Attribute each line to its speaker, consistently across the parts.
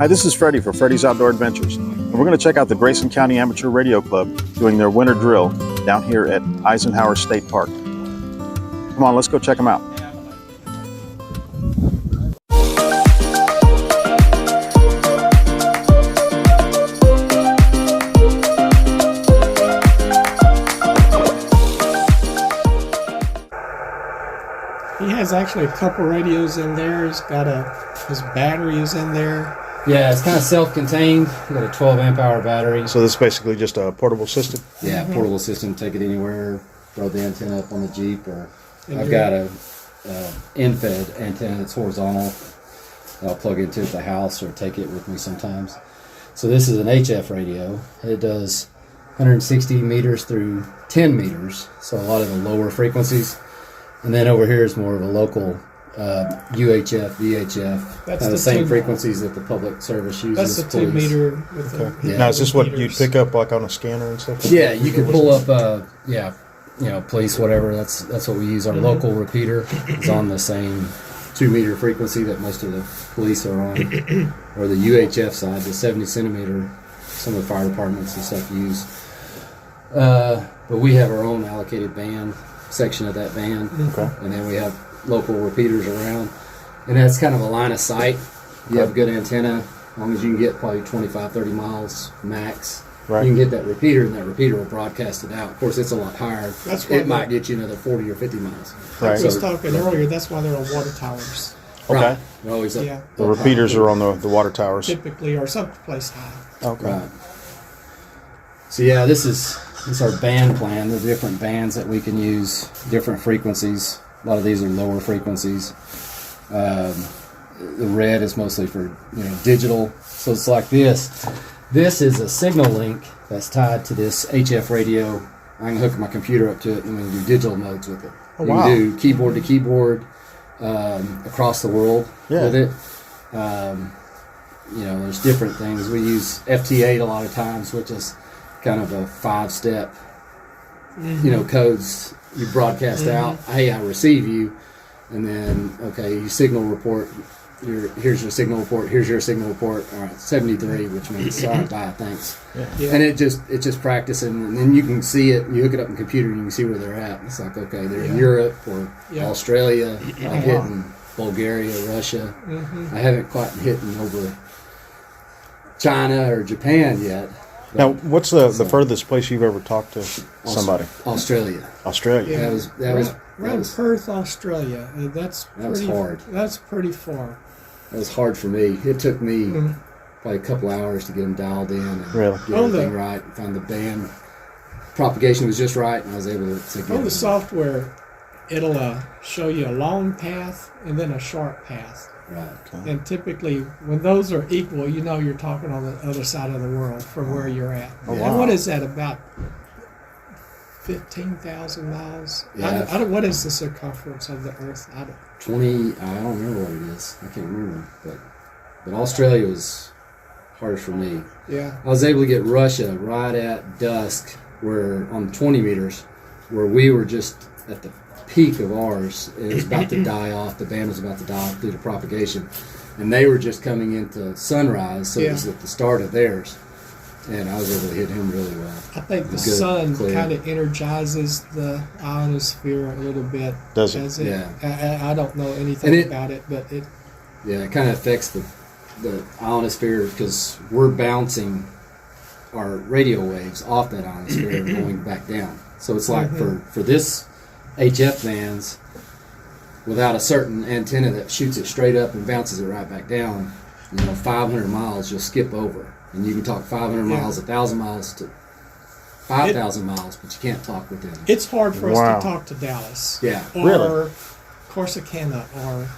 Speaker 1: Hi, this is Freddie for Freddie's Outdoor Adventures, and we're going to check out the Grayson County Amateur Radio Club doing their winter drill down here at Eisenhower State Park. Come on, let's go check them out.
Speaker 2: He has actually a couple radios in there. He's got his battery is in there.
Speaker 3: Yeah, it's kind of self-contained. We got a 12 amp hour battery.
Speaker 1: So this is basically just a portable system?
Speaker 3: Yeah, portable system. Take it anywhere. Throw the antenna up on the Jeep, or I've got a end-fed antenna that's horizontal. I'll plug into it at the house or take it with me sometimes. So this is an HF radio. It does 160 meters through 10 meters, so a lot of the lower frequencies. And then over here is more of a local UHF, VHF,
Speaker 2: That's
Speaker 3: the same frequencies that the public service uses.
Speaker 2: That's the 2 meter. With the
Speaker 1: Now, is this what you'd pick up like on a scanner and stuff?
Speaker 3: Yeah, you can pull up, police, whatever. That's what we use. Our local repeater is on the same 2 meter frequency that most of the police are on, or the UHF side, the 70 centimeter. Some of the fire departments and stuff use. But we have our own allocated band section of that band, and then we have local repeaters around, and that's kind of a line of sight. You have a good antenna, as long as you can get probably 25-30 miles max.
Speaker 1: Right.
Speaker 3: You can get that repeater, and that repeater will broadcast it out. Of course, it's a lot higher.
Speaker 2: It
Speaker 3: might get you another 40 or 50 miles.
Speaker 1: Right.
Speaker 2: I was talking earlier. That's why they're on water towers.
Speaker 1: Okay.
Speaker 3: Right. They're always up.
Speaker 2: Yeah.
Speaker 1: The repeaters are on the water towers.
Speaker 2: Typically, or someplace high.
Speaker 1: Okay.
Speaker 3: Right. So yeah, this is our band plan. The different bands that we can use, different frequencies. A lot of these are lower frequencies. The red is mostly for digital. So it's like this. This is a signal link that's tied to this HF radio. I can hook my computer up to it and we can do digital modes with it.
Speaker 1: Oh,
Speaker 3: you
Speaker 1: wow.
Speaker 3: can do keyboard to keyboard across the world with it. There's different things. We use FT8 a lot of times, which is kind of a 5-step, codes you broadcast out. Hey, I receive you, and then you signal report. Here's your signal report. Here's your signal report. All right, 73, which means all right, bye, thanks.
Speaker 2: Yeah.
Speaker 3: And it's just practicing, and then you can see it. You hook it up on the computer, and you can see where they're at. It's like they're in Europe or Australia. I've hit in Bulgaria, Russia. I haven't quite hit over China or Japan yet.
Speaker 1: Now, what's the furthest place you've ever talked to somebody?
Speaker 3: Australia.
Speaker 1: Australia.
Speaker 3: That was
Speaker 2: Perth, Australia. That
Speaker 3: was hard.
Speaker 2: That's pretty far.
Speaker 3: That was hard for me. It took me probably a couple hours to get them dialed in and get everything right. Find the band propagation was just right, and I was able to get
Speaker 2: on the software. It'll show you a long path and then a short path.
Speaker 3: Right.
Speaker 1: Okay.
Speaker 2: And typically, when those are equal, you're talking on the other side of the world from where you're at.
Speaker 1: Oh,
Speaker 2: And
Speaker 1: wow.
Speaker 2: what is that, about 15,000 miles?
Speaker 3: Yeah.
Speaker 2: What is the circumference of the Earth?
Speaker 3: 20. I don't remember what it is. I can't remember. But Australia was hard for me.
Speaker 2: Yeah.
Speaker 3: I was able to get Russia right at dusk, where on 20 meters, where we were just at the peak of ours. It was about to die off. The band was about to die off due to propagation, and they were just coming into sunrise, so it was at the start of theirs, and I was able to hit him really well.
Speaker 2: I think the sun kind of energizes the ionosphere a little bit.
Speaker 1: Does it?
Speaker 3: Yeah.
Speaker 2: I don't know anything about it, but it.
Speaker 3: Yeah, it kind of affects the ionosphere because we're bouncing our radio waves off that ionosphere and going back down. So it's like for this HF bands, without a certain antenna that shoots it straight up and bounces it right back down, 500 miles you'll skip over, and you can talk 500 miles, 1,000 miles to 5,000 miles, but you can't talk within.
Speaker 2: It's hard for us to talk to Dallas, or Corsicana, or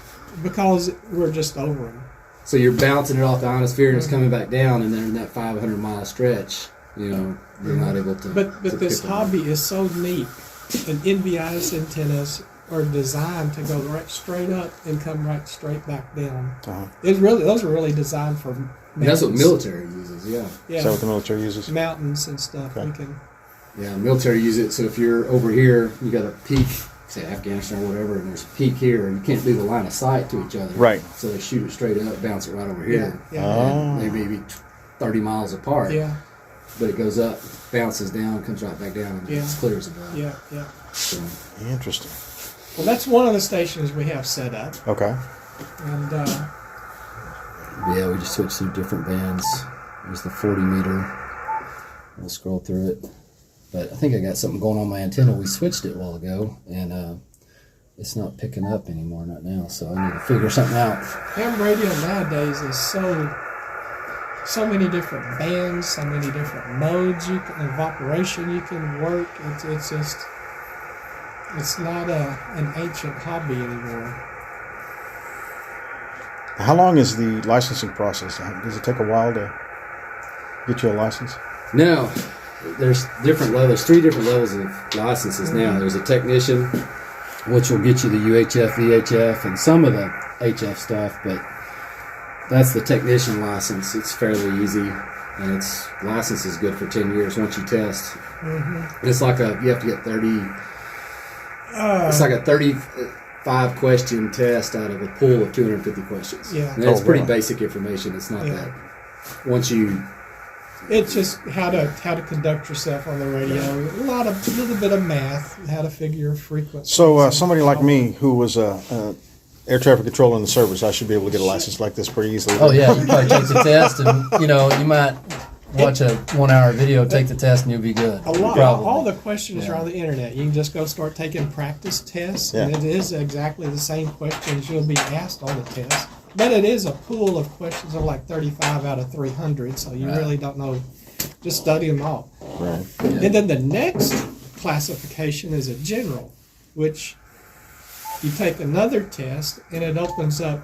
Speaker 2: because we're just over them.
Speaker 3: So you're bouncing it off the ionosphere and it's coming back down, and then in that 500 mile stretch, you're not able to.
Speaker 2: But this hobby is so neat. And NBIS antennas are designed to go right straight up and come right straight back down. Those are really designed for mountains.
Speaker 3: That's what military uses,
Speaker 1: Is that what the military uses?
Speaker 2: Mountains and stuff.
Speaker 1: Okay.
Speaker 3: Yeah, military use it, so if you're over here, you got a peak say Afghanistan or whatever, and there's a peak here, and you can't do the line of sight to each other.
Speaker 1: Right.
Speaker 3: So they shoot it straight up, bounce it right over here.
Speaker 2: Yeah.
Speaker 3: And they may be 30 miles apart.
Speaker 2: Yeah.
Speaker 3: But it goes up, bounces down, comes right back down, and it's clear as a bell.
Speaker 2: Yeah. Yeah.
Speaker 3: So,
Speaker 1: Interesting.
Speaker 2: Well, that's one of the stations we have set up.
Speaker 1: Okay.
Speaker 2: And
Speaker 3: yeah, we just switched through different bands. There's the 40 meter. We'll scroll through it. But I think I got something going on my antenna. We switched it a while ago, and it's not picking up anymore, not now. So I need to figure something out.
Speaker 2: ham radio nowadays is so many different bands, so many different modes of operation you can work. It's just, it's not an ancient hobby anymore.
Speaker 1: How long is the licensing process? Does it take a while to get you a license?
Speaker 3: No, there's different levels. 3 different levels of licenses now. There's a technician, which will get you the UHF, VHF, and some of the HF stuff, but that's the technician license. It's fairly easy, and its license is good for 10 years once you test. Mm-hmm. It's like you have to get 30. It's like a 35 question test out of a pool of 250 questions.
Speaker 2: Yeah,
Speaker 3: and it's pretty
Speaker 1: wow.
Speaker 3: basic information. It's not that. Once you,
Speaker 2: it's just how to conduct yourself on the radio. A little bit of math, how to figure frequency.
Speaker 1: So somebody like me who was air traffic control in the service, I should be able to get a license like this pretty easily.
Speaker 3: oh yeah, you probably take the test, and you might watch a 1 hour video, take the test, and you'll be good.
Speaker 2: All the questions are on the internet. You can just go start taking practice tests, and it is exactly the same questions you'll be asked on the test. But it is a pool of questions of like 35 out of 300, so you really don't know. Just study them all.
Speaker 1: Right.
Speaker 3: Yeah.
Speaker 2: And then the next classification is a general, which you take another test, and it opens up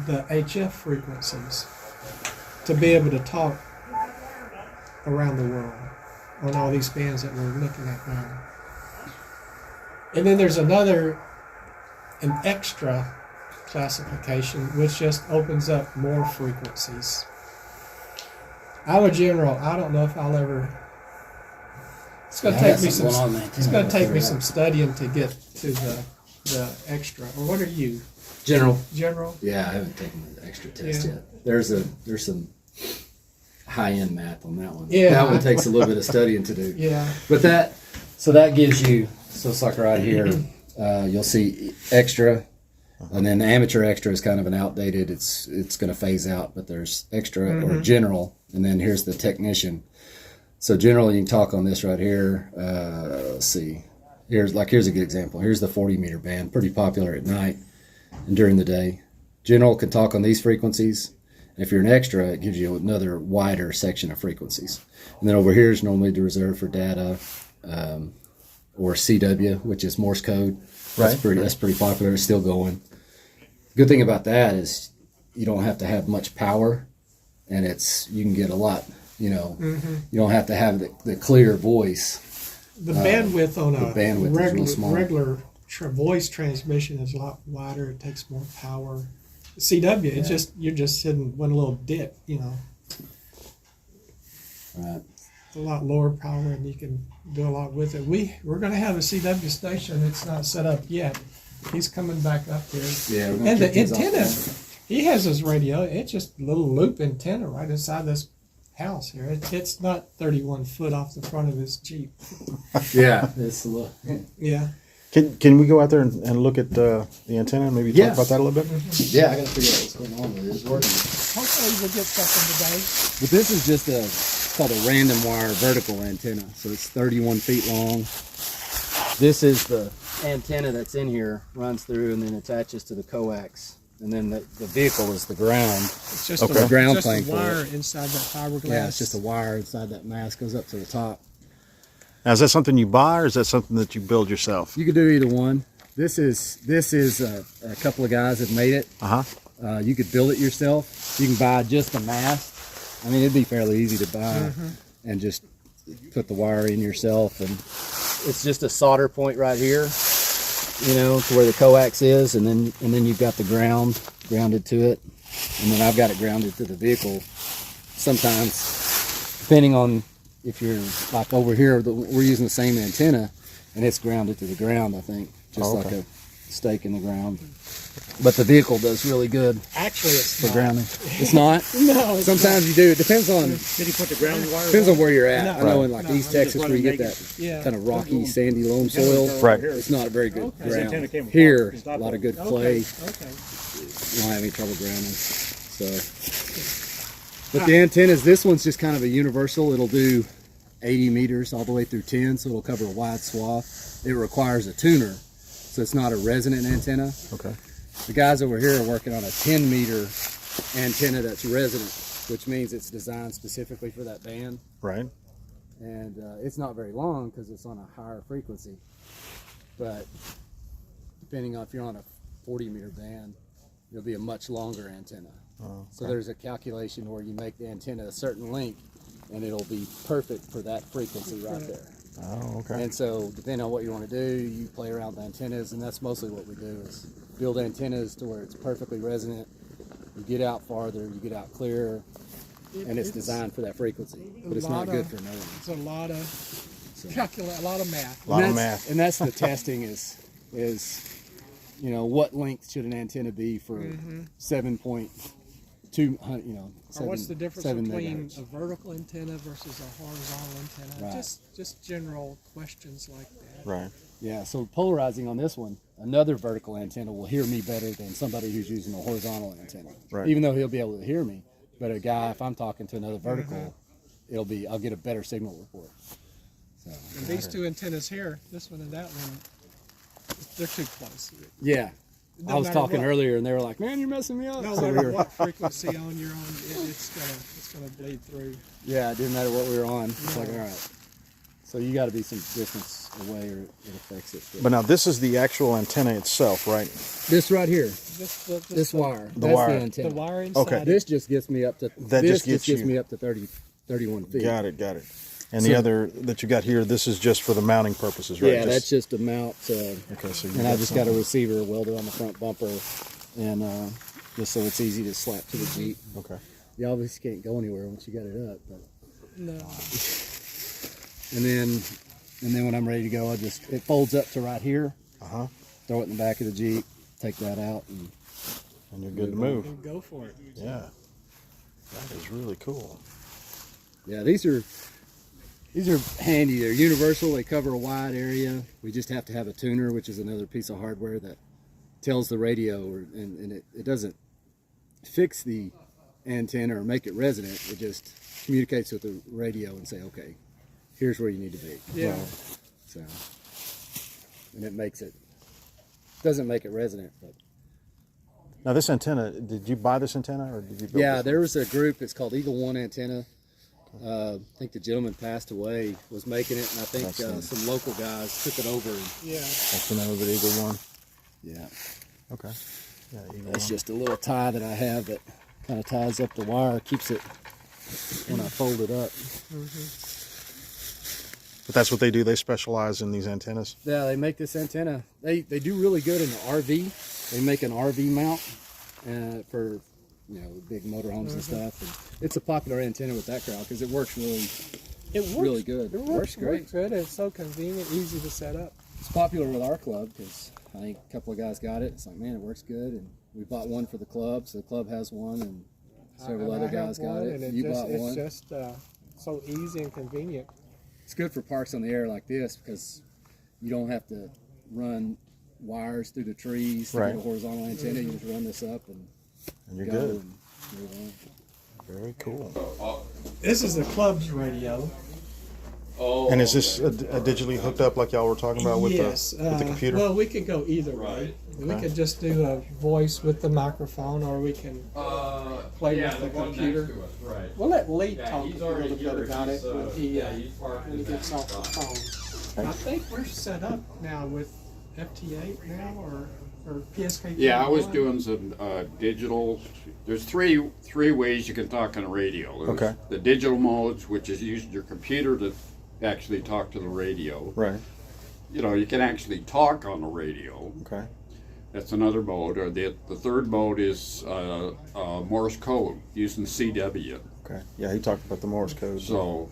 Speaker 2: the HF frequencies to be able to talk around the world on all these bands that we're looking at now. And then there's an extra classification, which just opens up more frequencies. I'm a general. I don't know if I'll ever. It's going to take me some. It's going to take me some studying to get to the extra. Or what are you?
Speaker 3: General.
Speaker 2: General.
Speaker 3: Yeah, I haven't taken the extra test yet. There's some high-end math on that one.
Speaker 2: Yeah.
Speaker 3: That one takes a little bit of studying to do.
Speaker 2: Yeah.
Speaker 3: But that gives you, so it's like right here, you'll see extra, and then the amateur extra is kind of an outdated, it's going to phase out, but there's extra or general, and then here's the technician. So general, you can talk on this right here. Let's see. Here's a good example. Here's the 40 meter band, pretty popular at night and during the day. General can talk on these frequencies. If you're an extra, it gives you another wider section of frequencies. And then over here is normally reserved for data or CW, which is Morse code. That's pretty popular. It's still going. Good thing about that is you don't have to have much power, and you can get a lot. You don't have to have the clear voice.
Speaker 2: The bandwidth on a
Speaker 3: bandwidth is real small.
Speaker 2: regular voice transmission is a lot wider. It takes more power. CW, it's you're just hitting one little dip,
Speaker 3: Right.
Speaker 2: It's a lot lower power, and you can do a lot with it. We're going to have a CW station. It's not set up yet. He's coming back up here.
Speaker 3: Yeah, we're gonna
Speaker 2: and the
Speaker 3: kick these off
Speaker 2: antenna,
Speaker 3: there.
Speaker 2: he has his radio. It's just a little loop antenna right inside this house here. It's not 31 foot off the front of his Jeep.
Speaker 3: Yeah, it's a little.
Speaker 2: Yeah.
Speaker 1: Can we go out there and look at the antenna and maybe talk about that a little bit?
Speaker 3: Yeah, I got to figure out what's going on with it. It's working.
Speaker 2: Hopefully we'll get something today.
Speaker 3: But this is just it's called a random wire vertical antenna. So it's 31 feet long. This is the antenna that's in here, runs through and then attaches to the coax. And then the vehicle is the ground.
Speaker 2: It's just
Speaker 3: The ground
Speaker 2: just
Speaker 3: plane
Speaker 2: a
Speaker 3: for
Speaker 2: wire
Speaker 3: it.
Speaker 2: inside that fiberglass.
Speaker 3: Yeah, it's just a wire inside that mask, goes up to the top.
Speaker 1: Now, is that something you buy, or is that something that you build yourself?
Speaker 3: You could do either one. This is a couple of guys have made it. You could build it yourself. You can buy just a mast. I mean, it'd be fairly easy to buy and just put the wire in yourself. And it's just a solder point right here, to where the coax is, and then you've got the grounded to it, and then I've got it grounded to the vehicle. Sometimes, depending on if you're like over here, we're using the same antenna, and it's grounded to the ground, I think. just
Speaker 1: Oh,
Speaker 3: like
Speaker 1: okay.
Speaker 3: a stake in the ground. But the vehicle does really good
Speaker 2: Actually, it's
Speaker 3: for
Speaker 2: not.
Speaker 3: grounding. It's not?
Speaker 2: No, it's
Speaker 3: Sometimes you do. It depends on
Speaker 4: Did he put the ground wire?
Speaker 3: depends on where you're at.
Speaker 2: No,
Speaker 3: I know
Speaker 2: right.
Speaker 3: in like
Speaker 2: No,
Speaker 3: East
Speaker 2: I'm
Speaker 3: Texas
Speaker 4: just
Speaker 3: where you get
Speaker 4: running
Speaker 3: that
Speaker 2: Yeah.
Speaker 3: kind of rocky, sandy loam soil.
Speaker 1: Right.
Speaker 3: It's not very good
Speaker 2: Okay.
Speaker 4: His antenna came
Speaker 3: ground.
Speaker 4: with
Speaker 3: Here,
Speaker 4: his
Speaker 3: a
Speaker 4: top
Speaker 3: lot of
Speaker 4: up.
Speaker 3: good
Speaker 2: Okay.
Speaker 3: clay.
Speaker 2: Okay.
Speaker 3: You don't have any trouble grounding. So, but the antennas, this one's just kind of a universal. It'll do 80 meters all the way through 10, so it'll cover a wide swath. It requires a tuner, so it's not a resonant antenna.
Speaker 1: Okay.
Speaker 3: The guys over here are working on a 10-meter antenna that's resonant, which means it's designed specifically for that band.
Speaker 1: Right.
Speaker 3: And it's not very long because it's on a higher frequency. But depending on if you're on a 40-meter band, it'll be a much longer antenna.
Speaker 1: Oh,
Speaker 3: So
Speaker 1: okay.
Speaker 3: there's a calculation where you make the antenna a certain length, and it'll be perfect for that frequency right there.
Speaker 1: Oh, okay.
Speaker 3: And so depending on what you want to do, you play around with antennas, and that's mostly what we do is build antennas to where it's perfectly resonant. You get out farther, you get out clearer, and it's designed for that frequency. But it's not good for another one.
Speaker 2: It's a lot of a lot of math.
Speaker 1: A lot of
Speaker 3: And
Speaker 1: math.
Speaker 3: And that's the testing is you know, what length should an antenna be for 7.2, you know,
Speaker 2: Or what's the difference
Speaker 3: 7
Speaker 2: between
Speaker 3: megahertz.
Speaker 2: a vertical antenna versus a horizontal antenna?
Speaker 3: Right.
Speaker 2: Just general questions like that.
Speaker 1: Right.
Speaker 3: Yeah, so polarizing on this one, another vertical antenna will hear me better than somebody who's using a horizontal antenna.
Speaker 1: Right.
Speaker 3: Even though he'll be able to hear me, but a guy, if I'm talking to another vertical, I'll get a better signal report. So
Speaker 2: And these two antennas here, this one and that one, they're too close.
Speaker 3: yeah,
Speaker 2: No
Speaker 3: I was
Speaker 2: matter
Speaker 3: talking
Speaker 2: what.
Speaker 3: earlier, and they were like, "Man, you're messing me up."
Speaker 2: No
Speaker 3: So we
Speaker 2: matter
Speaker 3: were-
Speaker 2: what frequency on you're on, it's gonna bleed through.
Speaker 3: Yeah, it didn't matter what we were on. It's like,
Speaker 2: No.
Speaker 3: all right. So you got to be some distance away, or it affects it.
Speaker 1: But now this is the actual antenna itself, right?
Speaker 3: This right here,
Speaker 2: This
Speaker 3: this wire,
Speaker 1: The
Speaker 3: that's
Speaker 1: wire.
Speaker 3: the
Speaker 2: the
Speaker 3: antenna.
Speaker 2: wire inside.
Speaker 1: Okay.
Speaker 2: it.
Speaker 3: This just gets me up to.
Speaker 1: That
Speaker 3: this
Speaker 1: just gets you-
Speaker 3: me up to 31 feet.
Speaker 1: Got it. Got it. And
Speaker 3: So-
Speaker 1: the other that you got here, this is just for the mounting purposes, right?
Speaker 3: Yeah, that's just a mount.
Speaker 1: okay. So you
Speaker 3: And I just got a
Speaker 1: something.
Speaker 3: receiver welded on the front bumper, and just so it's easy to slap to the Jeep.
Speaker 1: Okay.
Speaker 3: You obviously can't go anywhere once you got it up. But
Speaker 2: No.
Speaker 3: and then when I'm ready to go, it folds up to right here.
Speaker 1: Uh-huh.
Speaker 3: Throw it in the back of the Jeep, take that out,
Speaker 1: And you're good to move.
Speaker 2: And go for it.
Speaker 1: Yeah. That is really cool.
Speaker 3: yeah, these are handy. They're universal. They cover a wide area. We just have to have a tuner, which is another piece of hardware that tells the radio, and it doesn't fix the antenna or make it resonant. It just communicates with the radio and say, okay, here's where you need to be.
Speaker 2: Yeah.
Speaker 3: So, and it doesn't make it resonant, but
Speaker 1: Now this antenna, did you buy this antenna or did you build
Speaker 3: yeah,
Speaker 1: this?
Speaker 3: there was a group. It's called Eagle One Antenna. I think the gentleman passed away, was making it, and I think
Speaker 1: That's
Speaker 3: some local guys took it over. And,
Speaker 2: Yeah.
Speaker 1: That's the name of it, Eagle One.
Speaker 3: yeah,
Speaker 1: Okay. Yeah, Eagle
Speaker 3: that's
Speaker 1: One.
Speaker 3: just a little tie that I have that kind of ties up the wire, keeps it when I fold it up.
Speaker 1: But that's what they do. They specialize in these antennas.
Speaker 3: Yeah, they make this antenna. They do really good in the RV. They make an RV mount for big motorhomes and stuff. And it's a popular antenna with that crowd because it works really.
Speaker 2: It works
Speaker 3: Really good.
Speaker 2: It
Speaker 3: Works great.
Speaker 2: Works good. It's so convenient, easy to set up.
Speaker 3: It's popular with our club because I think a couple of guys got it. It's like, man, it works good, and we bought one for the club, so the club has one, and several
Speaker 2: And
Speaker 3: other
Speaker 2: I have
Speaker 3: guys got
Speaker 2: one,
Speaker 3: it.
Speaker 2: and
Speaker 3: You bought
Speaker 2: it's
Speaker 3: one.
Speaker 2: just so easy and convenient.
Speaker 3: It's good for parks on the air like this because you don't have to run wires through the trees to
Speaker 1: Right.
Speaker 3: get a horizontal antenna. You just run this up and
Speaker 1: And you're
Speaker 3: go
Speaker 1: good.
Speaker 3: and move on.
Speaker 1: Very cool.
Speaker 2: This is the club's radio.
Speaker 1: And is this a digitally hooked up like y'all were talking about with
Speaker 2: Yes.
Speaker 1: the computer?
Speaker 2: Well, we could go either way. We could just do a voice with the microphone, or we can play with the computer.
Speaker 5: Right.
Speaker 2: We'll let Lee
Speaker 5: Yeah,
Speaker 2: talk
Speaker 5: he's
Speaker 2: a
Speaker 5: already
Speaker 2: little bit
Speaker 5: here.
Speaker 2: about it
Speaker 5: He's,
Speaker 2: when
Speaker 5: he's parked
Speaker 2: he
Speaker 5: in
Speaker 2: gets
Speaker 5: that
Speaker 2: off the
Speaker 5: spot.
Speaker 2: phone. I think we're set up now with FT8 now, or PSK.
Speaker 5: Yeah, I was doing some digital. There's three ways you can talk on a radio. There's
Speaker 1: Okay.
Speaker 5: The digital modes, which is using your computer to actually talk to the radio.
Speaker 1: Right.
Speaker 5: You can actually talk on the radio.
Speaker 1: Okay.
Speaker 5: That's another mode. Or the third mode is Morse code using CW.
Speaker 1: Okay. Yeah, he talked about the Morse code.
Speaker 5: So,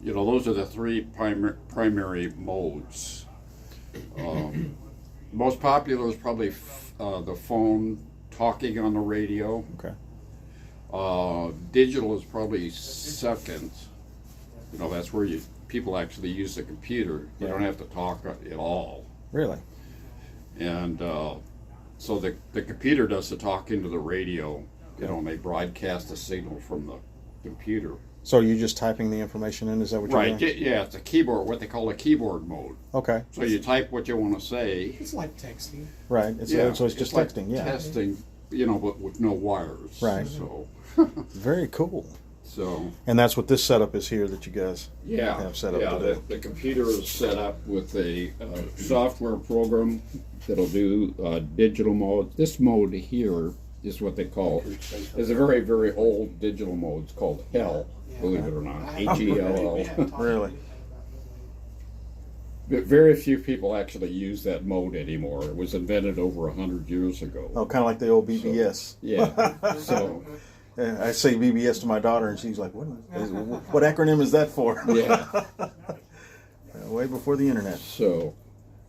Speaker 5: those are the three primary modes. Most popular is probably the phone, talking on the radio.
Speaker 1: Okay.
Speaker 5: Digital is probably second. You know, that's where people actually use the computer. You don't have to talk at all.
Speaker 1: Really?
Speaker 5: And so the computer does the talking to the radio. You know, and they broadcast the signal from the computer.
Speaker 1: So are you just typing the information in? Is that what you're
Speaker 5: Right,
Speaker 1: doing?
Speaker 5: yeah, it's a keyboard, what they call a keyboard mode.
Speaker 1: Okay.
Speaker 5: So you type what you want to say.
Speaker 2: It's like texting.
Speaker 1: Right. So it's just
Speaker 5: like
Speaker 1: texting. Yeah.
Speaker 5: Testing, you know, but with no wires.
Speaker 1: Right.
Speaker 5: So,
Speaker 1: Very cool.
Speaker 5: so
Speaker 1: And that's what this setup is here that you guys
Speaker 5: yeah,
Speaker 1: have set up
Speaker 5: yeah.
Speaker 1: to do.
Speaker 5: The computer is set up with a software program that'll do digital mode. This mode here is what they call is a very, very old digital mode. It's called HELL, believe it or not, HELL.
Speaker 1: Really?
Speaker 5: But very few people actually use that mode anymore. It was invented over 100 years ago.
Speaker 1: Oh, kind of like the old BBS.
Speaker 5: Yeah. So
Speaker 1: Yeah, I say BBS to my daughter, and she's like, "What acronym is that for?"
Speaker 5: yeah.
Speaker 1: Way before the internet.
Speaker 5: So,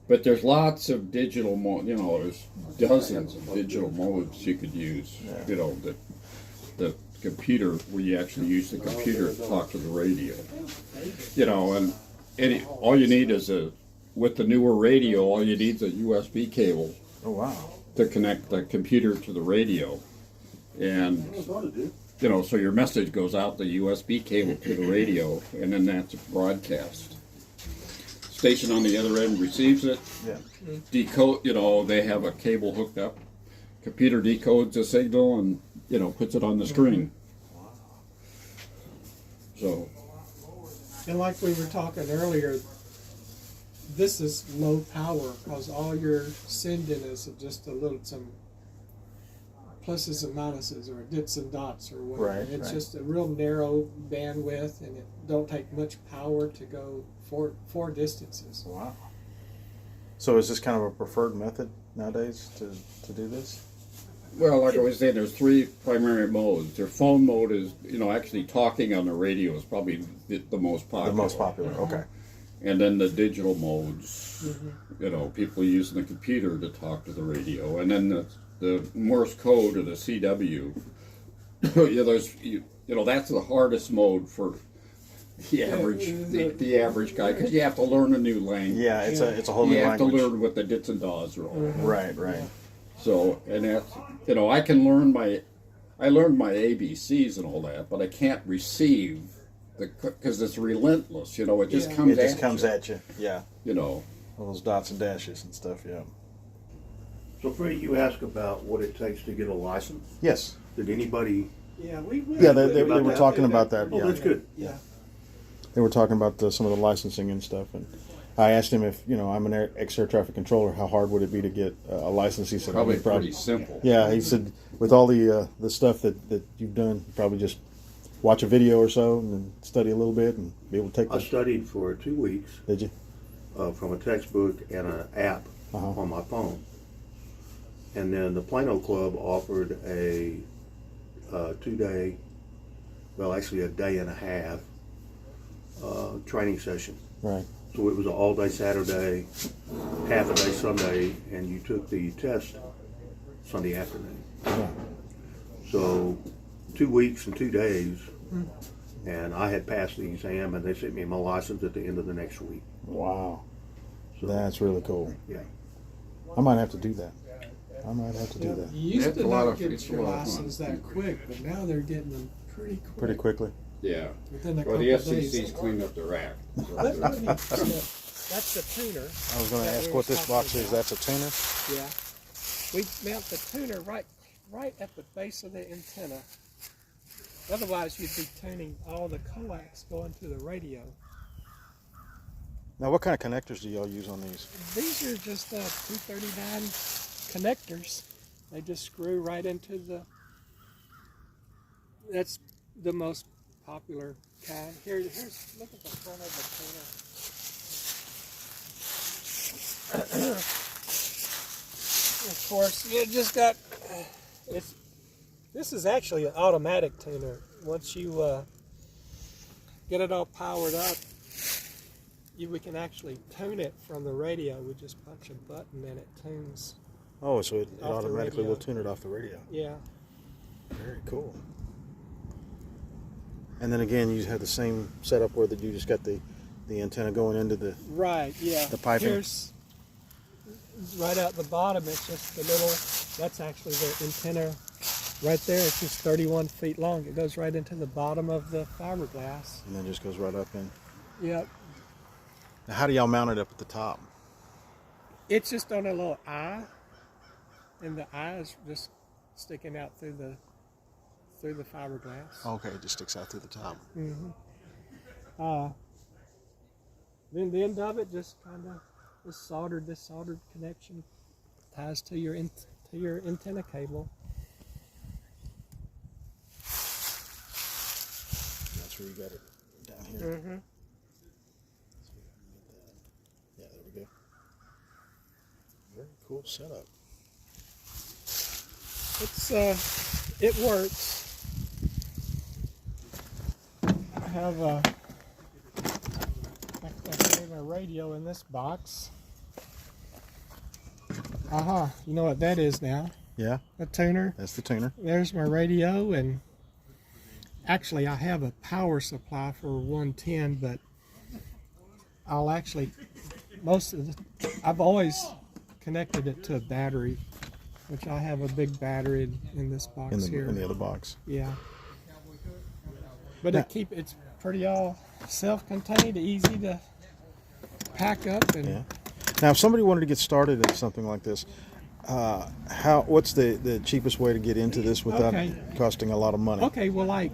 Speaker 5: but there's lots of digital modes. You know, there's dozens of digital modes you could use.
Speaker 1: Yeah.
Speaker 5: You know, the computer where you actually use the computer to talk to the radio. You know, and all you need is with the newer radio, all you need is a USB cable
Speaker 1: Oh wow!
Speaker 5: to connect the computer to the radio. And, you know, so your message goes out the USB cable to the radio, and then that's broadcast. Station on the other end receives it,
Speaker 1: Yeah.
Speaker 5: decode, you know, they have a cable hooked up. Computer decodes the signal and, you know, puts it on the screen. So,
Speaker 2: And like we were talking earlier, this is low power because all you're sending is just some pluses and minuses or dits and dots or whatever.
Speaker 1: Right,
Speaker 2: It's
Speaker 1: right.
Speaker 2: just a real narrow bandwidth, and it don't take much power to go four distances.
Speaker 1: Wow. So is this kind of a preferred method nowadays to do this?
Speaker 5: well, like I was saying, there's three primary modes. Their phone mode is, you know, actually talking on the radio is probably the most popular.
Speaker 1: The most popular. Okay.
Speaker 5: And then the digital modes, you know, people using the computer to talk to the radio. And then the Morse code or the CW, you know, that's the hardest mode for the average guy, because you have to learn a new language.
Speaker 1: Yeah, it's a whole new
Speaker 5: You have to
Speaker 1: language.
Speaker 5: learn what the dits and das are all.
Speaker 1: Right. Right.
Speaker 5: So, and that's, you know, I learned my ABCs and all that, but I can't receive because it's relentless, you know, it just comes
Speaker 1: It just
Speaker 5: at
Speaker 1: comes
Speaker 5: you,
Speaker 1: at you. Yeah.
Speaker 5: you know.
Speaker 1: All those dots and dashes and stuff. Yeah.
Speaker 4: So Freddie, you asked about what it takes to get a license.
Speaker 1: Yes.
Speaker 4: Did anybody?
Speaker 2: Yeah, we
Speaker 1: Yeah, they
Speaker 4: about
Speaker 1: were
Speaker 4: that?
Speaker 1: talking about that.
Speaker 4: Oh,
Speaker 1: Yeah.
Speaker 4: that's good.
Speaker 2: Yeah.
Speaker 1: They were talking about some of the licensing and stuff, and I asked him if, you know, I'm an ex-air traffic controller, how hard would it be to get a license? He said,
Speaker 5: Probably
Speaker 1: "I mean,
Speaker 5: pretty simple.
Speaker 1: Yeah, he said, with all the stuff that you've done, probably just watch a video or so and then study a little bit and be able to take
Speaker 4: I
Speaker 1: the.
Speaker 4: studied for 2 weeks
Speaker 1: Did you?
Speaker 4: from a textbook and an app
Speaker 1: Uh-huh.
Speaker 4: on my phone, and then the Plano Club offered a 2-day, well, actually a day and a half training session.
Speaker 1: Right.
Speaker 4: So it was an all-day Saturday, half a day Sunday, and you took the test Sunday afternoon.
Speaker 1: Yeah.
Speaker 4: So 2 weeks and 2 days, and I had passed the exam, and they sent me my license at the end of the next week.
Speaker 1: Wow.
Speaker 4: So
Speaker 1: That's really cool.
Speaker 4: yeah,
Speaker 1: I might have to do that. I might have to do that
Speaker 2: You used
Speaker 5: It's
Speaker 2: to
Speaker 5: a lot
Speaker 2: not
Speaker 5: of-
Speaker 2: get
Speaker 5: it's a
Speaker 2: your
Speaker 5: lot of fun.
Speaker 2: license that quick, but now they're getting them pretty quick.
Speaker 1: pretty quickly.
Speaker 5: Yeah.
Speaker 2: Within a
Speaker 5: Well,
Speaker 2: couple
Speaker 5: the
Speaker 2: of
Speaker 5: FCC's
Speaker 2: days.
Speaker 5: cleaned up their act.
Speaker 2: That's the tuner.
Speaker 1: I was going to
Speaker 2: that
Speaker 1: ask
Speaker 2: we
Speaker 1: what
Speaker 2: were
Speaker 1: this box
Speaker 2: talking
Speaker 1: is.
Speaker 2: about.
Speaker 1: That's a tuner?
Speaker 2: Yeah. We mount the tuner right at the base of the antenna. Otherwise, you'd be tuning all the coax going to the radio.
Speaker 1: Now, what kind of connectors do y'all use on these?
Speaker 2: These are just 239 connectors. They just screw right into the. That's the most popular kind. Here's look at the front of the tuner. Of course, you just got. This is actually an automatic tuner. Once you get it all powered up, we can actually tune it from the radio. We just punch a button and it tunes.
Speaker 1: Oh, so it
Speaker 2: Off the
Speaker 1: automatically
Speaker 2: radio.
Speaker 1: will tune it off the radio.
Speaker 2: Yeah.
Speaker 1: Very cool. And then again, you have the same setup where you just got the antenna going into the
Speaker 2: Right. Yeah.
Speaker 1: The piping.
Speaker 2: Here's right out the bottom. It's just the little. That's actually the antenna. Right there. It's just 31 feet long. It goes right into the bottom of the fiberglass.
Speaker 1: and then just goes right up in.
Speaker 2: Yep.
Speaker 1: Now, how do y'all mount it up at the top?
Speaker 2: It's just on a little eye, and the eye is just sticking out through the fiberglass.
Speaker 1: Okay, it just sticks out through the top.
Speaker 2: Then the end of it just kind of this soldered connection ties to your antenna cable.
Speaker 1: That's where you got it down here.
Speaker 2: Mm-hmm.
Speaker 1: Yeah, there we go. Very cool setup.
Speaker 2: It works. I have a radio in this box. You know what that is now?
Speaker 1: Yeah,
Speaker 2: A tuner.
Speaker 1: that's the tuner.
Speaker 2: There's my radio, and actually I have a power supply for 110, but I'll actually I've always connected it to a battery, which I have a big battery in this box here.
Speaker 1: In the other box.
Speaker 2: Yeah. But
Speaker 1: Now-
Speaker 2: it's pretty all self-contained, easy to pack up, and
Speaker 1: Yeah. Now, if somebody wanted to get started in something like this, what's the cheapest way to get into this without
Speaker 2: Okay.
Speaker 1: costing a lot of money?
Speaker 2: okay, well, like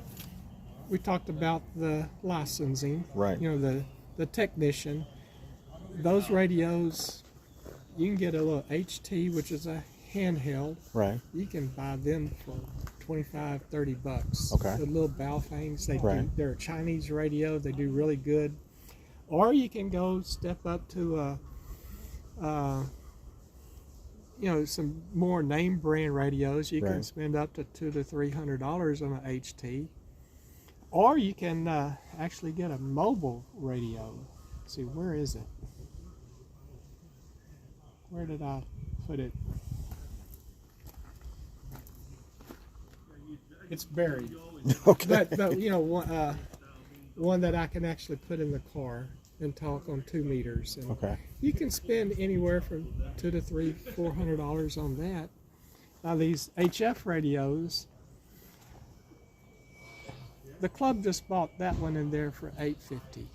Speaker 2: we talked about the licensing,
Speaker 1: Right.
Speaker 2: You know, the technician. Those radios, you can get a little HT, which is a handheld.
Speaker 1: Right.
Speaker 2: You can buy them for $25-30.
Speaker 1: Okay.
Speaker 2: The little Baofengs,
Speaker 1: Right.
Speaker 2: they're a Chinese radio. They do really good. Or you can go step up to some more name brand radios. You can
Speaker 1: Right.
Speaker 2: spend up to $200 to $300 on an HT. Or you can actually get a mobile radio. Let's see, where is it? Where did I put it? It's buried.
Speaker 1: Okay.
Speaker 2: But one that I can actually put in the car and talk on 2 meters. And
Speaker 1: Okay.
Speaker 2: you can spend anywhere from $200 to $400 on that. Now these HF radios, the club just bought that one in there for $850,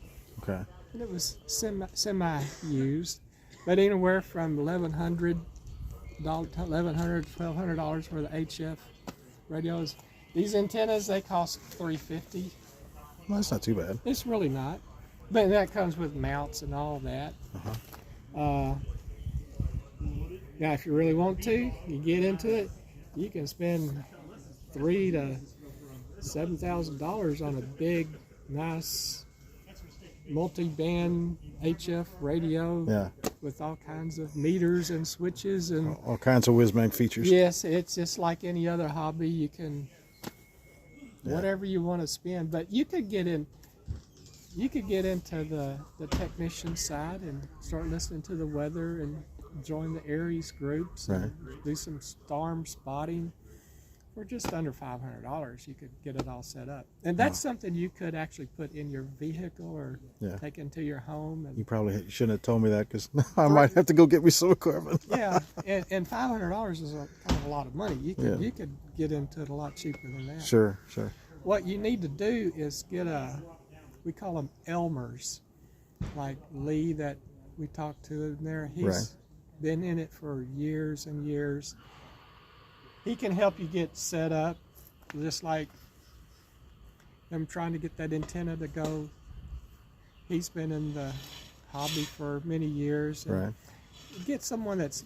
Speaker 1: Okay.
Speaker 2: and it was semi used, but anywhere from $1,100 to $1,200 for the HF radios. These antennas, they cost $350.
Speaker 1: Well, that's not too bad.
Speaker 2: It's really not, but that comes with mounts and all that. Now, if you really want to, you get into it. You can spend $3,000 to $7,000 on a big, nice, multi-band HF radio
Speaker 1: Yeah.
Speaker 2: with all kinds of meters and switches and.
Speaker 1: All kinds of whiz-bang features.
Speaker 2: Yes, it's just like any other hobby. You can whatever you want to spend, but you could get into the technician side and start listening to the weather and join the Aries groups and do some storm spotting for just under $500. You could get it all set up, and that's something you could actually put in your vehicle or take into your home. And
Speaker 1: You probably shouldn't have told me that because I might have to go get me some equipment.
Speaker 2: yeah, and $500 is kind of a lot of money. You could get into it a lot cheaper than that.
Speaker 1: Sure.
Speaker 2: What you need to do is get we call them Elmers, like Lee that we talked to in there. He's been in it for years and years. He can help you get set up, just like I'm trying to get that antenna to go. He's been in the hobby for many years. And
Speaker 1: Right.
Speaker 2: get someone that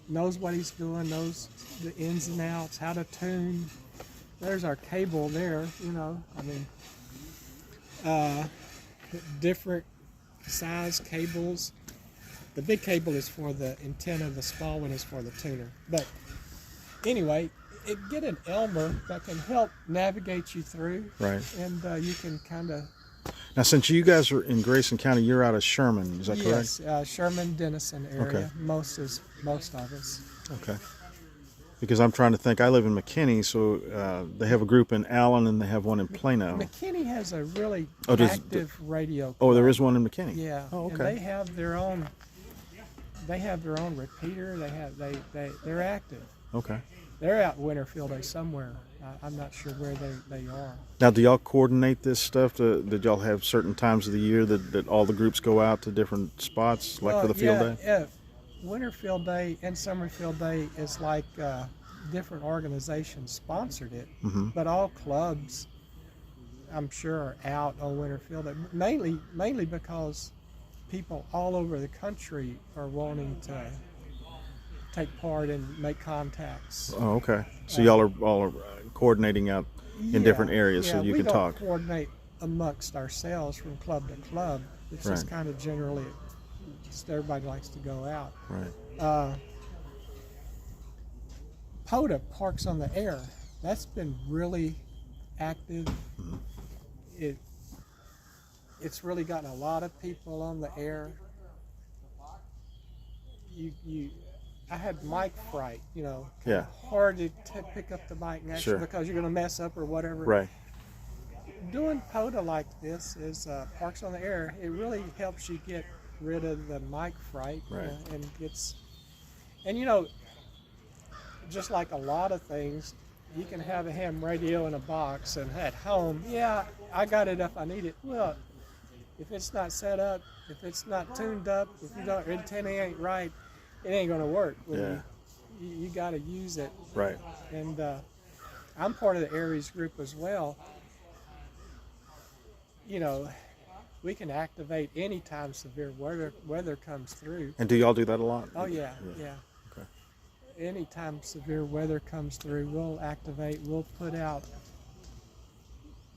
Speaker 2: knows what he's doing, knows the ins and outs, how to tune. There's our cable there, different size cables. The big cable is for the antenna, the small one is for the tuner. But anyway, get an Elmer that can help navigate you through.
Speaker 1: Right.
Speaker 2: And you can kind of
Speaker 1: Now, since you guys are in Grayson County, you're out of Sherman. Is that correct?
Speaker 2: Yes, Sherman, Denison area.
Speaker 1: Okay.
Speaker 2: Most of us.
Speaker 1: Okay. Because I'm trying to think. I live in McKinney, so they have a group in Allen and they have one in Plano.
Speaker 2: McKinney has a really
Speaker 1: does-
Speaker 2: active radio.
Speaker 1: Oh, there
Speaker 2: club.
Speaker 1: is one in McKinney.
Speaker 2: Yeah.
Speaker 1: Oh,
Speaker 2: And
Speaker 1: okay.
Speaker 2: they have their own. They have their own repeater. They're active.
Speaker 1: Okay.
Speaker 2: They're out in Winterfield or somewhere. I'm not sure where they are.
Speaker 1: Now, do y'all coordinate this stuff? Did y'all have certain times of the year that all the groups go out to different spots, like for the field day?
Speaker 2: Yeah. Winterfield Day and Summerfield Day is like different organizations sponsored it,
Speaker 1: Mm-hmm.
Speaker 2: but all clubs, I'm sure, are out on Winterfield Day. Mainly because people all over the country are wanting to take part and make contacts.
Speaker 1: Oh, okay. So y'all are all coordinating out in different areas so you can talk.
Speaker 2: We don't coordinate amongst ourselves from club to club. It's just
Speaker 1: Right.
Speaker 2: kind of generally, just everybody likes to go out.
Speaker 1: Right.
Speaker 2: POTA, Parks on the Air, that's been really active.
Speaker 1: Mm-hmm.
Speaker 2: It's really gotten a lot of people on the air. I had mic fright,
Speaker 1: Yeah.
Speaker 2: hard to pick up the mic next
Speaker 1: Sure.
Speaker 2: because you're going to mess up or whatever.
Speaker 1: Right.
Speaker 2: Doing POTA like this is Parks on the Air. It really helps you get rid of the mic fright,
Speaker 1: Right.
Speaker 2: and just like a lot of things, you can have a ham radio in a box and at home, yeah, I got it if I need it. Well, if it's not set up, if it's not tuned up, if your antenna ain't right, it ain't gonna work.
Speaker 1: Yeah.
Speaker 2: You got to use it.
Speaker 1: Right.
Speaker 2: And I'm part of the Aries group as well. We can activate anytime severe weather comes through.
Speaker 1: And do y'all do that a lot?
Speaker 2: Oh yeah.
Speaker 1: Okay.
Speaker 2: Anytime severe weather comes through, we'll activate. We'll put out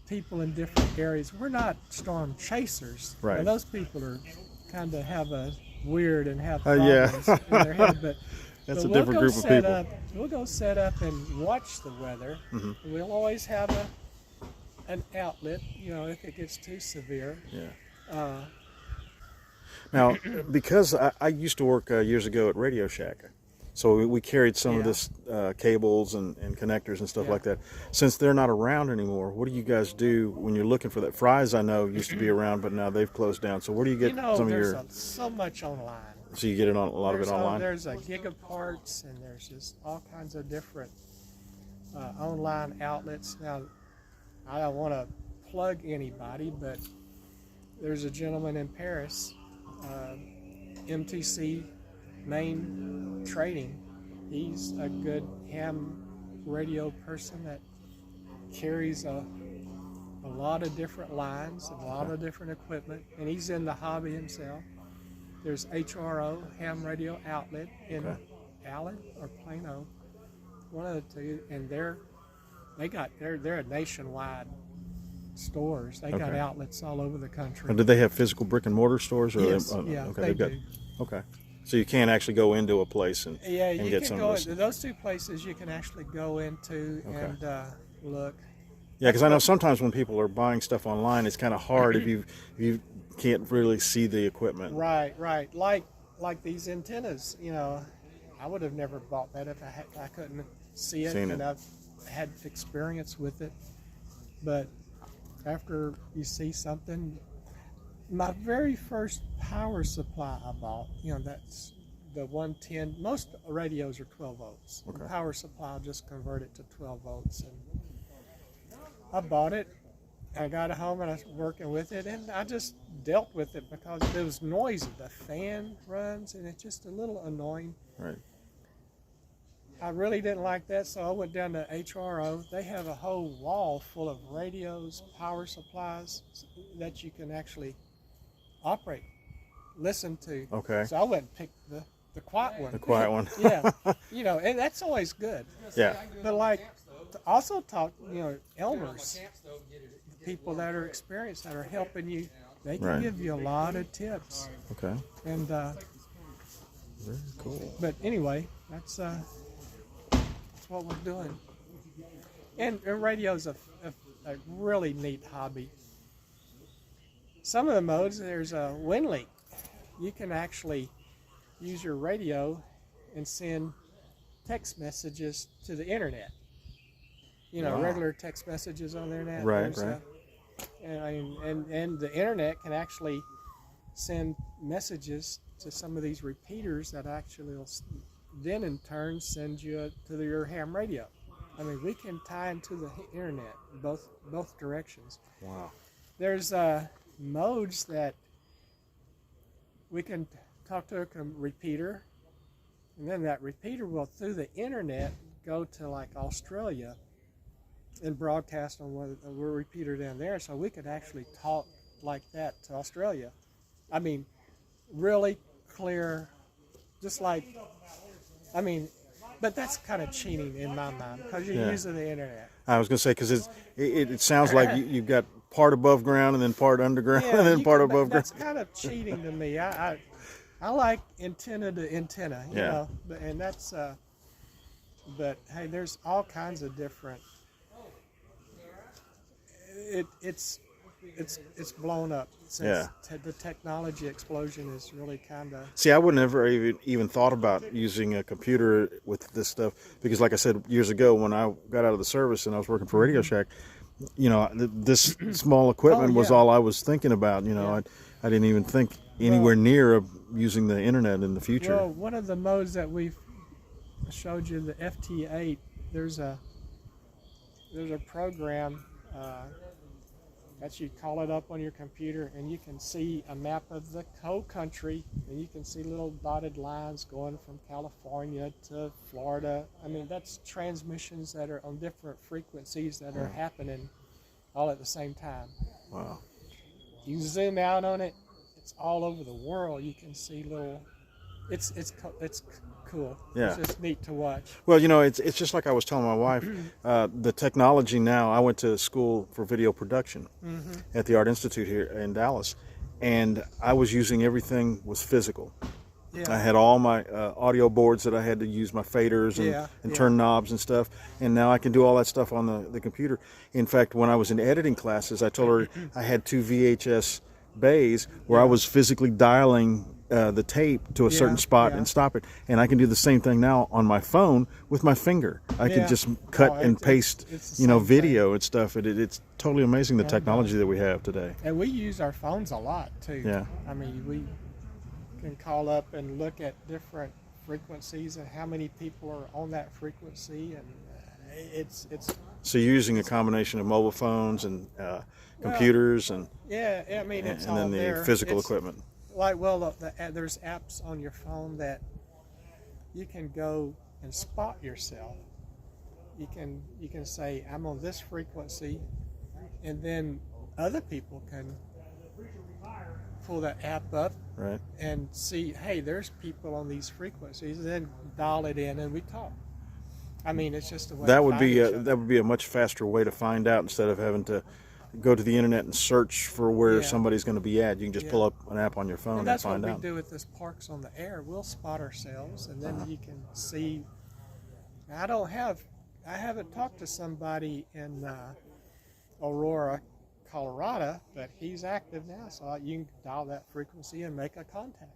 Speaker 2: people in different areas. We're not storm chasers.
Speaker 1: Right.
Speaker 2: And those people are kind of have a weird and have
Speaker 1: Yeah.
Speaker 2: problems in their head. But
Speaker 1: That's
Speaker 2: but
Speaker 1: a different group of people.
Speaker 2: We'll go set up and watch the weather.
Speaker 1: Mhm.
Speaker 2: We'll always have an outlet, if it gets too severe.
Speaker 1: Yeah. Now, because I used to work years ago at Radio Shack, so we carried some of
Speaker 2: Yeah.
Speaker 1: this cables and connectors and stuff
Speaker 2: Yeah.
Speaker 1: like that. Since they're not around anymore, what do you guys do when you're looking for that? Fry's, I know, used to be around, but now they've closed down. So where do you get some of
Speaker 2: there's
Speaker 1: your?
Speaker 2: so much online.
Speaker 1: So you get it on a lot of it online.
Speaker 2: There's a Gigaparts, and there's just all kinds of different online outlets. Now, I don't want to plug anybody, but there's a gentleman in Paris, MTC Main Trading. He's a good ham radio person that carries a lot of different lines, a lot of different equipment, and he's in the hobby himself. There's HRO, Ham Radio Outlet, in Allen or Plano, one of the two, and they're a nationwide stores. They got
Speaker 1: Okay.
Speaker 2: outlets all over the country.
Speaker 1: And do they have physical brick and mortar stores? Or
Speaker 2: Yes,
Speaker 1: okay,
Speaker 2: they
Speaker 1: they've got.
Speaker 2: do.
Speaker 1: Okay, so you can't actually go into a place and
Speaker 2: Yeah,
Speaker 1: and
Speaker 2: you
Speaker 1: get
Speaker 2: can
Speaker 1: some
Speaker 2: go
Speaker 1: of this.
Speaker 2: into those two places. You can actually go into and look.
Speaker 1: Yeah, because I know sometimes when people are buying stuff online, it's kind of hard if you can't really see the equipment.
Speaker 2: Right. Like these antennas. I would have never bought that if I couldn't see it,
Speaker 1: Seen
Speaker 2: and
Speaker 1: it.
Speaker 2: I've had experience with it. But after you see something, my very first power supply I bought, that's the 110. Most radios are 12 volts.
Speaker 1: Okay.
Speaker 2: The power supply just converted to 12 volts, and I bought it. I got it home and I was working with it, and I just dealt with it because it was noisy. The fan runs, and it's just a little annoying.
Speaker 1: Right.
Speaker 2: I really didn't like that, so I went down to HRO. They have a whole wall full of radios, power supplies that you can actually operate, listen to.
Speaker 1: Okay.
Speaker 2: So I went and picked the quiet one.
Speaker 1: The quiet one.
Speaker 2: Yeah, and that's always good.
Speaker 1: Yeah.
Speaker 2: But also talk, Elmers, people that are experienced, that are helping you. They can
Speaker 1: Right.
Speaker 2: give you a lot of tips.
Speaker 1: Okay.
Speaker 2: And
Speaker 1: Very cool.
Speaker 2: but anyway, that's what we're doing. And radio's a really neat hobby. some of the modes, there's a wind leak. You can actually use your radio and send text messages to the internet. You know,
Speaker 1: Wow.
Speaker 2: regular text messages on the internet.
Speaker 1: Right,
Speaker 2: There's,
Speaker 1: right.
Speaker 2: And the internet can actually send messages to some of these repeaters that actually will then in turn send you to your ham radio. I mean, we can tie into the internet both directions.
Speaker 1: Wow.
Speaker 2: There's modes that we can talk to a repeater, and then that repeater will, through the internet, go to like Australia and broadcast on we're repeater down there, so we could actually talk like that to Australia. I mean, really clear, just like, I mean, but that's kind of cheating in my mind because you're using the internet.
Speaker 1: I was going to say, because it sounds like you've got part above ground and then part underground and then part above ground.
Speaker 2: That's kind of cheating to me. I like antenna to antenna, you know, and that's, but hey, there's all kinds of different, it's blown up since the technology explosion is really kind of.
Speaker 1: See, I would never even thought about using a computer with this stuff because, like I said years ago, when I got out of the service and I was working for Radio Shack, you know, this small equipment was all I was thinking about. You know, I didn't even think anywhere near of using the internet in the future.
Speaker 2: Well, one of the modes that we've showed you, the FT8, there's a program that you call it up on your computer, and you can see a map of the whole country, and you can see little dotted lines going from California to Florida. I mean, that's transmissions that are on different frequencies that are happening all at the same time.
Speaker 1: Wow.
Speaker 2: You zoom out on it, it's all over the world. You can see little, it's cool.
Speaker 1: Yeah.
Speaker 2: It's just neat to watch.
Speaker 1: Well, you know, it's just like I was telling my wife, the technology now, I went to school for video production at the Art Institute here in Dallas, and I was using everything was physical.
Speaker 2: Yeah.
Speaker 1: I had all my audio boards that I had to use my faders and turn knobs and stuff, and now I can do all that stuff on the computer. In fact, when I was in editing classes, I told her I had 2 VHS bays where I was physically dialing the tape to a certain spot and stop it, and I can do the same thing now on my phone with my finger. I can just cut and paste, you know, video and stuff. It's totally amazing the technology that we have today.
Speaker 2: And we use our phones a lot too.
Speaker 1: Yeah.
Speaker 2: I mean, we can call up and look at different frequencies and how many people are on that frequency, and it's.
Speaker 1: So you're using a combination of mobile phones and computers and
Speaker 2: I mean, it's
Speaker 1: and
Speaker 2: all
Speaker 1: then the
Speaker 2: there.
Speaker 1: physical
Speaker 2: It's,
Speaker 1: equipment.
Speaker 2: like, well, there's apps on your phone that you can go and spot yourself. You can say, I'm on this frequency, and then other people can pull that app up and see, hey, there's people on these frequencies, and then dial it in and we talk. I mean, it's just a way
Speaker 1: That would be a much faster way to find out instead of having to go to the internet and search for where somebody's going to be at. You can just pull up an app on your phone and
Speaker 2: that's
Speaker 1: find
Speaker 2: what
Speaker 1: out.
Speaker 2: we do with this Parks on the Air. We'll spot ourselves, and then you can see. I haven't talked to somebody in Aurora, Colorado, but he's active now, so you can dial that frequency and make a contact.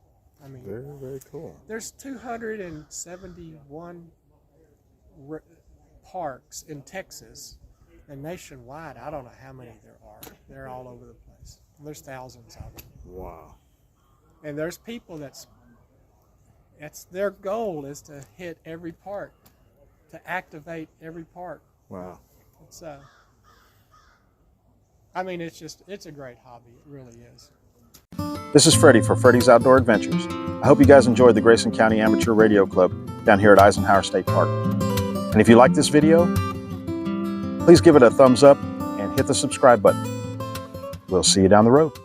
Speaker 2: I mean,
Speaker 1: Very, very cool.
Speaker 2: there's 271 parks in Texas. And nationwide, I don't know how many there are. They're all over the place. There's thousands of them.
Speaker 1: Wow.
Speaker 2: And there's people that's their goal is to hit every park, to activate every park.
Speaker 1: Wow.
Speaker 2: It's I mean, it's a great hobby. It really is.
Speaker 1: This is Freddie for Freddie's Outdoor Adventures. I hope you guys enjoyed the Grayson County Amateur Radio Club down here at Eisenhower State Park. And if you like this video, please give it a thumbs up and hit the subscribe button. We'll see you down the road.